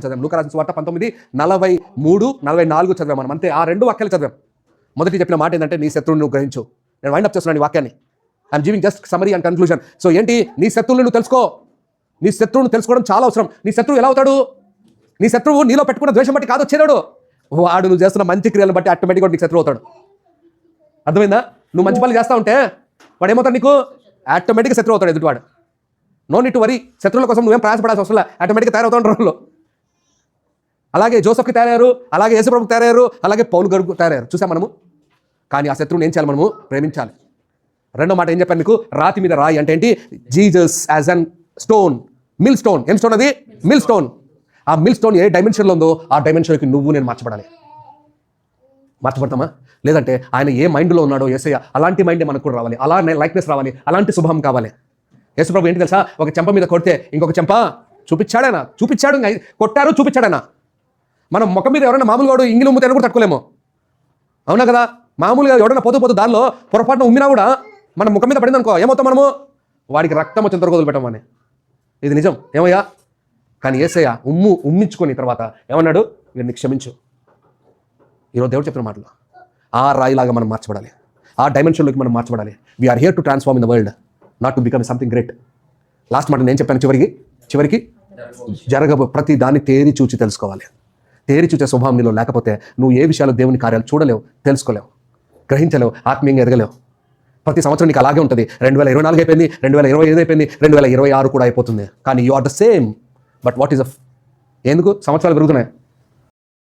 చదివాం. లూకా రాసిన సువార్త 19:43-44 చదివాం మనం, అంతే. ఆ 2 వాక్యాలు చదివాం. మొదటి చెప్పిన మాట ఏంటంటే నీ శత్రువుని నువ్వు గ్రహించు. నేను వైండప్ చేస్తున్నాను ఈ వాక్యాన్ని. I'm giving just summary and conclusion. So ఏంటి? నీ శత్రువుని నువ్వు తెలుసుకో. నీ శత్రువును తెలుసుకోవడం చాలా అవసరం. నీ శత్రువు ఎలా అవుతాడు? నీ శత్రువు నీలో పెట్టుకున్న ద్వేషం బట్టి కాదు వచ్చేదాడు, వాడు నువ్వు చేస్తున్న మంచి క్రియలను బట్టి ఆటోమేటిక్గా నీకు శత్రువు అవుతాడు. అర్థమైందా? నువ్వు మంచి పనులు చేస్తూ ఉంటే వాడు ఏమవుతాడు? నీకు ఆటోమేటిక్గా శత్రువు అవుతాడు ఎదుటివాడు. No need to worry. శత్రువుల కోసం నువ్వేం ప్రయాసపడాల్సిన అవసరం లేదు, ఆటోమేటిక్గా తయారవుతాడు రోజుల్లో. అలాగే జోసఫ్కి తయారయ్యారు, అలాగే యేసుప్రభుకి తయారయ్యారు, అలాగే పౌలు గారికి తయారయ్యారు. చూసాం మనము. కానీ ఆ శత్రువుని ఏం చేయాలి? మనము ప్రేమించాలి. రెండో మాట ఏం చెప్పాను మీకు? రాతి మీద రాయి అంటే ఏంటి? Jesus as an stone, mill stone. ఏం స్టోన్ అది? Mill stone. ఆ మిల్ స్టోన్ ఏ డైమెన్షన్లో ఉందో ఆ డైమెన్షన్కి నువ్వు నేను మార్చబడాలి. మార్చబడతామా? లేదంటే ఆయన ఏ మైండ్లో ఉన్నాడో యేసయ్య అలాంటి మైండే మనకు కూడా రావాలి, అలా లైక్నెస్ రావాలి, అలాంటి శుభం కావాలి. యేసుప్రభు ఏంటి తెలుసా? ఒక చెంప మీద కొడితే ఇంకొక చెంప చూపించాడైనా, చూపించాడు, కొట్టారు, చూపించాడైనా. మనం ముఖం మీద ఎవరైనా మామూలుగా ఇంగిలి ఉమ్మితే కూడా తట్టుకోలేము, అవునా కదా? మామూలుగా ఎవరైనా పోతూ దానిలో పొరపాటున ఉమ్మినా కూడా మన ముఖం మీద పడింది అనుకో, ఏమవుతాం మనము? వాడికి రక్తం వచ్చేంత వరకు వదిలిపెట్టామని. ఇది నిజం. ఏమయ్యా? కానీ యేసయ్య ఉమ్మించుకొని తర్వాత ఏమన్నాడు? వీరిని క్షమించు. ఈరోజు దేవుడు చెప్పిన మాటలు ఆ రాయిలాగా మనం మార్చబడాలి, ఆ డైమెన్షన్లోకి మనం మార్చబడాలి. We are here to transform in the world, not to become something great. Last మాట నేను చెప్పాను, చివరికి ప్రతి దాన్ని తేరి చూచి తెలుసుకోవాలి. తేరి చూచే స్వభావం నీలో లేకపోతే నువ్వు ఏ విషయాలు దేవుని కార్యాలు చూడలేవు, తెలుసుకోలేవు, గ్రహించలేవు, ఆత్మీయంగా ఎదగలేవు. ప్రతి సంవత్సరం నీకు అలాగే ఉంటుంది. 2024 అయిపోయింది, 2025 అయిపోయింది, 2026 కూడా అయిపోతుంది. కానీ you are the same. But what is ఎందుకు సంవత్సరాలు పెరుగుతున్నాయి?